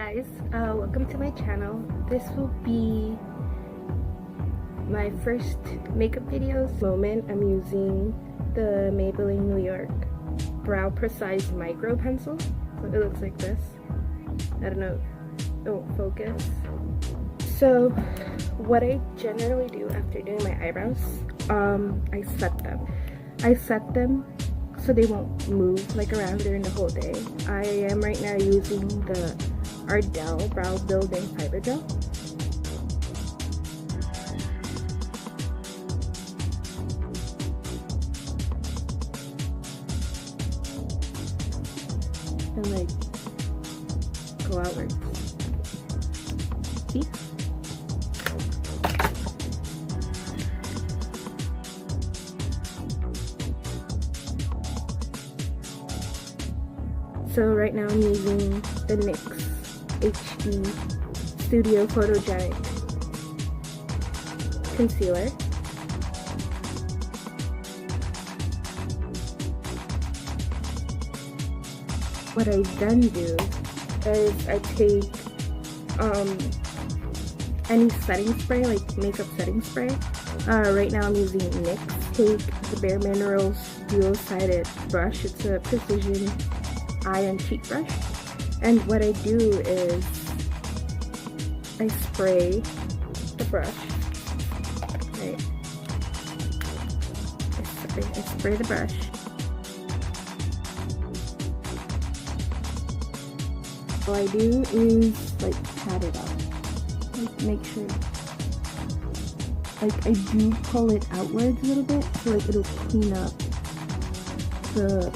guys, welcome to my channel. This will be my first makeup videos. Moment I'm using the Maybelline New York Browprecise Micro pencil. So it looks like this. I don't know, it won't focus. So what I generally do after doing my eyebrows, I set them so they won't move like around during the whole day. I am right now using the ARDELL Brow Building Fiber Gel. And like go outwards. See? So right now I'm using the NYX HD Studio Photogenic Concealer. What I then do is I take any setting spray, like makeup setting spray. Right now I'm using NYX. Take the Bare Minerals dual-sided brush. It's a precision eye and cheek brush, and what I do is I spray the brush, right? I spray the brush. All I do is like pat it out, like make sure, like I do pull it outwards a little bit so like it'll clean up the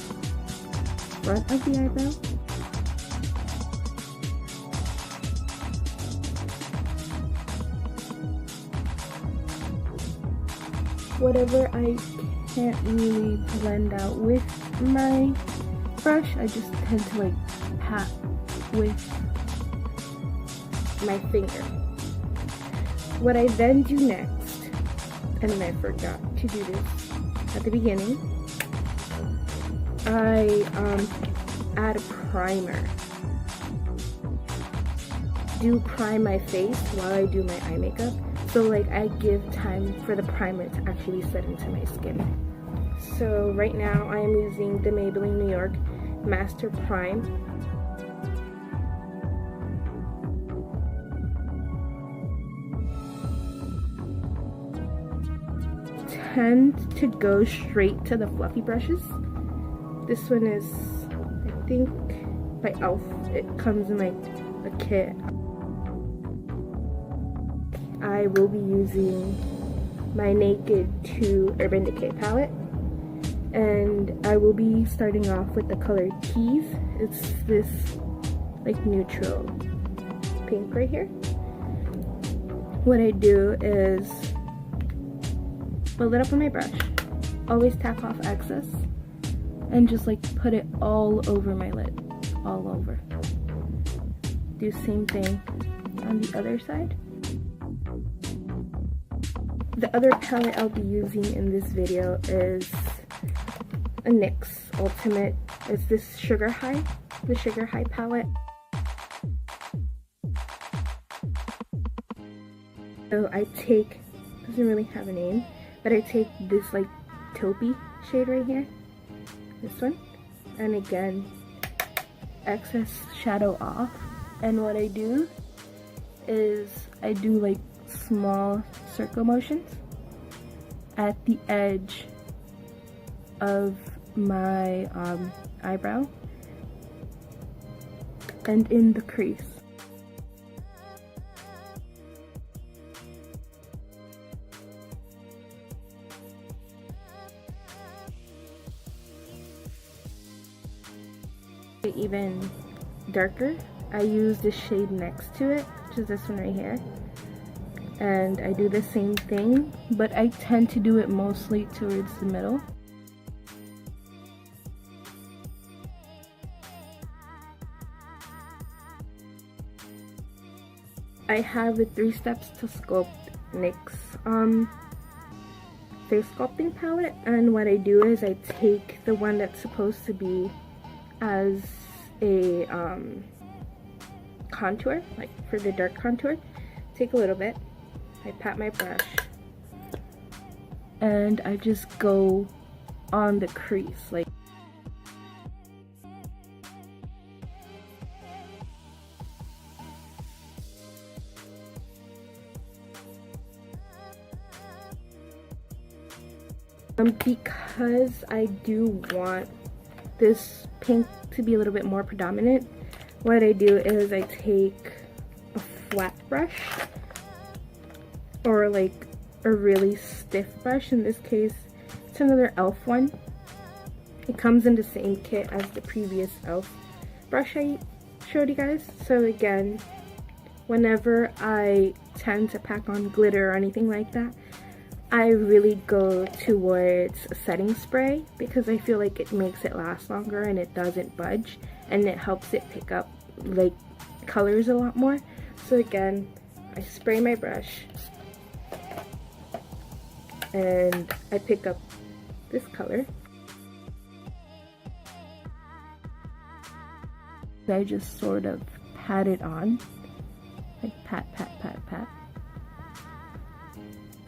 front of the eyebrow. Whatever I can't really blend out with my brush, I just tend to like pat with my finger. What I then do next, and I forgot to do this at the beginning, I add a primer. Do prime my face while I do my eye makeup. So like I give time for the primer to actually set into my skin. So right now I am using the Maybelline New York Master Prime. Tend to go straight to the fluffy brushes. This one is, I think, by e.l.f. It comes in like a kit. I will be using my Naked 2 Urban Decay palette, and I will be starting off with the color Tease. It's this like neutral pink right here. What I do is build it up on my brush, always tap off excess, and just like put it all over my lid, all over. Do same thing on the other side. The other palette I'll be using in this video is a NYX Ultimate. It's this Sugar High, the Sugar High palette. So I take, doesn't really have a name, but I take this like taupey shade right here, this one, and again excess shadow off. And what I do is I do like small circle motions at the edge of my eyebrow and in the crease. Even darker, I use the shade next to it, which is this one right here, and I do the same thing, but I tend to do it mostly towards the middle. I have the 3 steps to sculpt NYX face sculpting palette, and what I do is I take the one that's supposed to be as a contour, like for the dark contour, take a little bit, I pat my brush, and I just go on the crease, like because I do want this pink to be a little bit more predominant, what I do is I take a flat brush or like a really stiff brush. In this case, it's another e.l.f. one. It comes in the same kit as the previous e.l.f. brush I showed you guys. So again, whenever I tend to pack on glitter or anything like that, I really go towards a setting spray because I feel like it makes it last longer and it doesn't budge, and it helps it pick up like colors a lot more. So again, I spray my brush and I pick up this color. I just sort of pat it on, like pat, pat, pat, pat.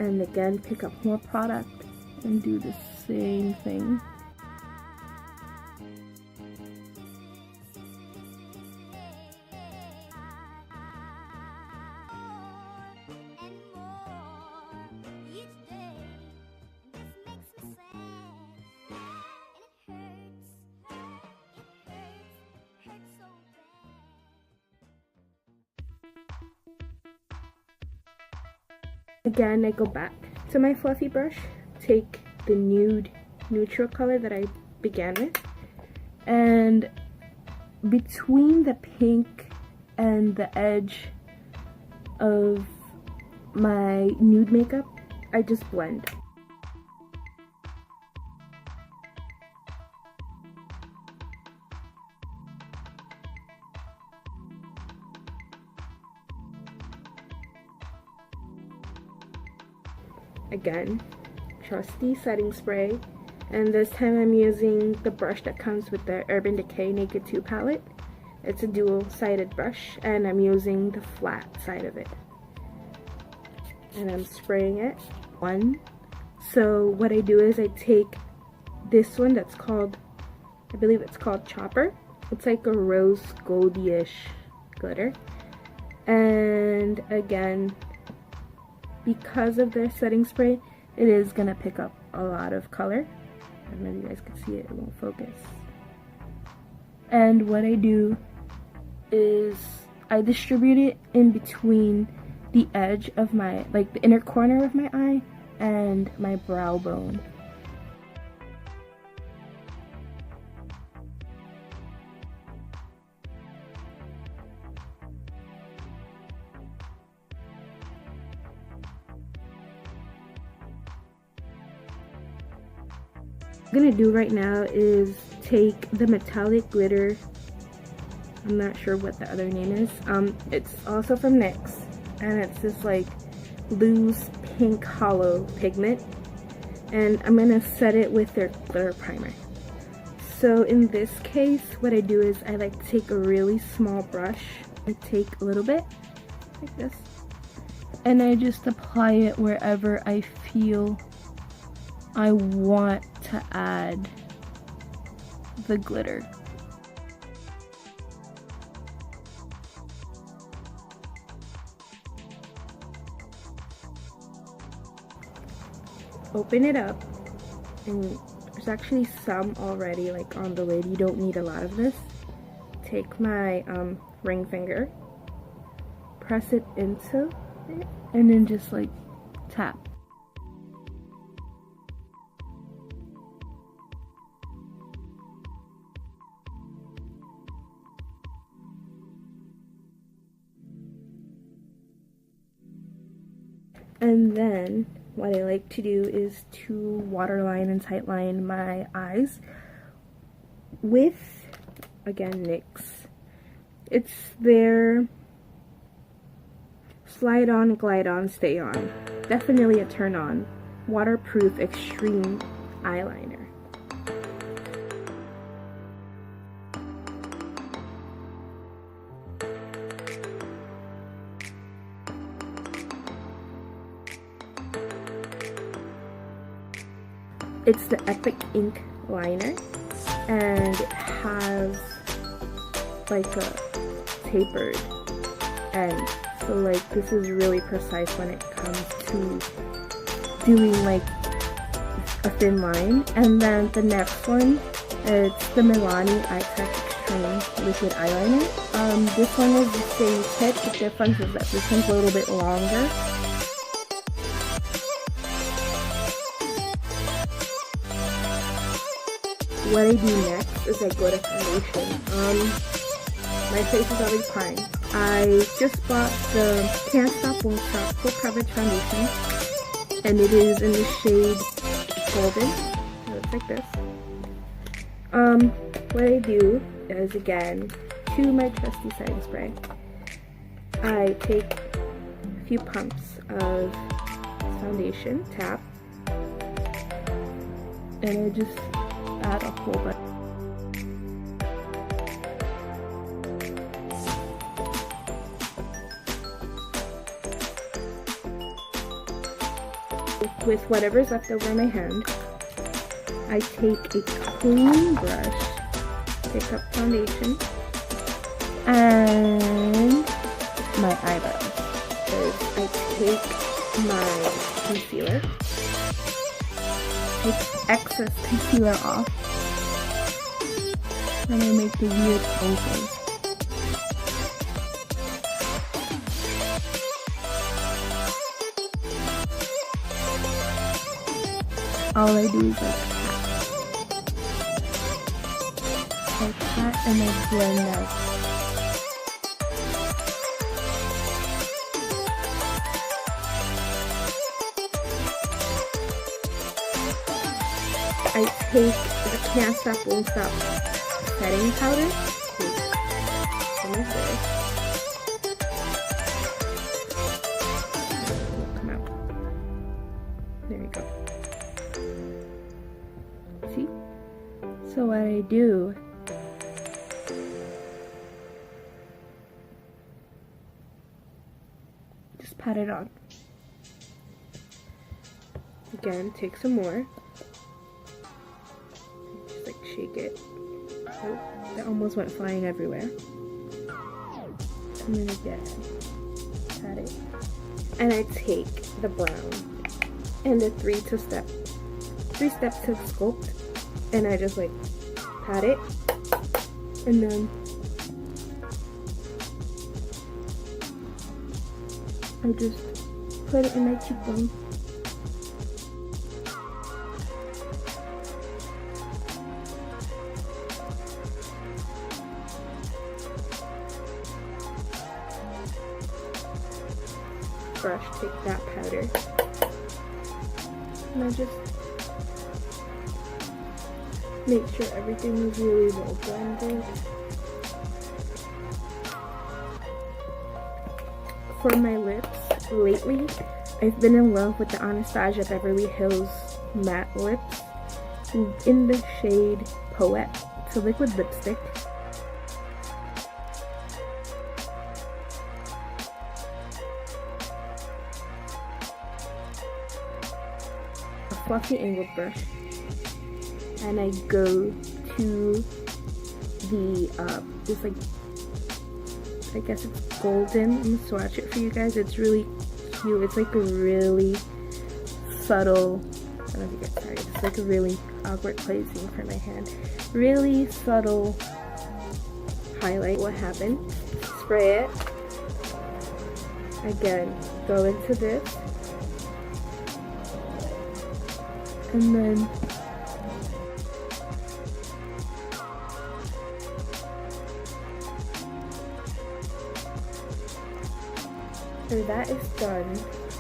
And again, pick up more product and do the same thing. Again, I go back to my fluffy brush, take the nude neutral color that I began with, and between the pink and the edge of my nude makeup, I just blend. Again, trusty setting spray, and this time I'm using the brush that comes with the Urban Decay Naked 2 palette. It's a dual-sided brush, and I'm using the flat side of it. And I'm spraying it. So what I do is I take this one that's called, I believe it's called Chopper. It's like a rose goldy-ish glitter. And again, because of the setting spray, it is gonna pick up a lot of color. I don't know if you guys can see it, it won't focus. And what I do is I distribute it in between the edge of my, like the inner corner of my eye and my brow bone. What I'm gonna do right now is take the metallic glitter, I'm not sure what the other name is, it's also from NYX, and it's this like loose pink hollow pigment, and I'm gonna set it with their glitter primer. So in this case, what I do is I like to take a really small brush, I take a little bit like this, and I just apply it wherever I feel I want to add the glitter. Open it up, and there's actually some already like on the lid. You don't need a lot of this. Take my ring finger, press it into it, and then just like tap. And then what I like to do is to waterline and tightline my eyes with, again, NYX. It's their Slide On, Glide On, Stay On. Definitely a turn on. Waterproof Extreme eyeliner. It's the Epic Ink liner, and it has like a tapered end. So like this is really precise when it comes to doing like a thin line. And then the next one, it's the MILANI Eye Tech Extreme liquid eyeliner. This one is the same kit. The difference is that this one's a little bit longer. What I do next is I go to foundation. My face is already primed. I just bought the Can't Stop Won't Stop Full Coverage Foundation, and it is in the shade Golden. It looks like this. What I do is, again, to my trusty setting spray, I take a few pumps of foundation, tap, and I just add a whole bunch. With whatever's left over my hand, I take a clean brush, pick up foundation, and my eyebrows. I take my concealer, take excess concealer off, and I make the weird poses. All I do is like that, and I blend out. I take the Can't Stop Won't Stop setting powder, take some of this, come out, there we go. See? So what I do, just pat it on. Again, take some more. Just like shake it. Oh, that almost went flying everywhere. And then again, pat it. And I take the brown and the three step to sculpt, and I just like pat it, and then I just put it in my cheekbone. Brush, take that powder, and I just make sure everything is really well blended. For my lips, lately I've been in love with the Anastasia Beverly Hills matte lips in the shade Poet. It's a liquid lipstick. A fluffy angled brush, and I go to the this like, I guess it's golden. I'm gonna swatch it for you guys. It's really cute. It's like a really subtle, I don't know if you guys, sorry, it's like a really awkward placing for my hand. Really subtle highlight. What happened? Spray it. Again, go into this, and then after that is done,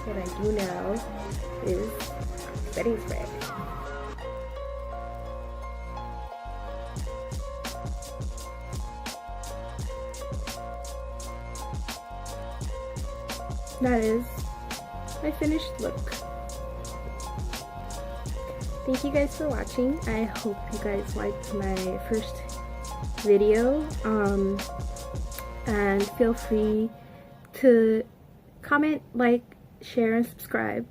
what I do now is setting spray. That is my finished look. Thank you guys for watching. I hope you guys liked my first video. And feel free to comment, like, share, and subscribe.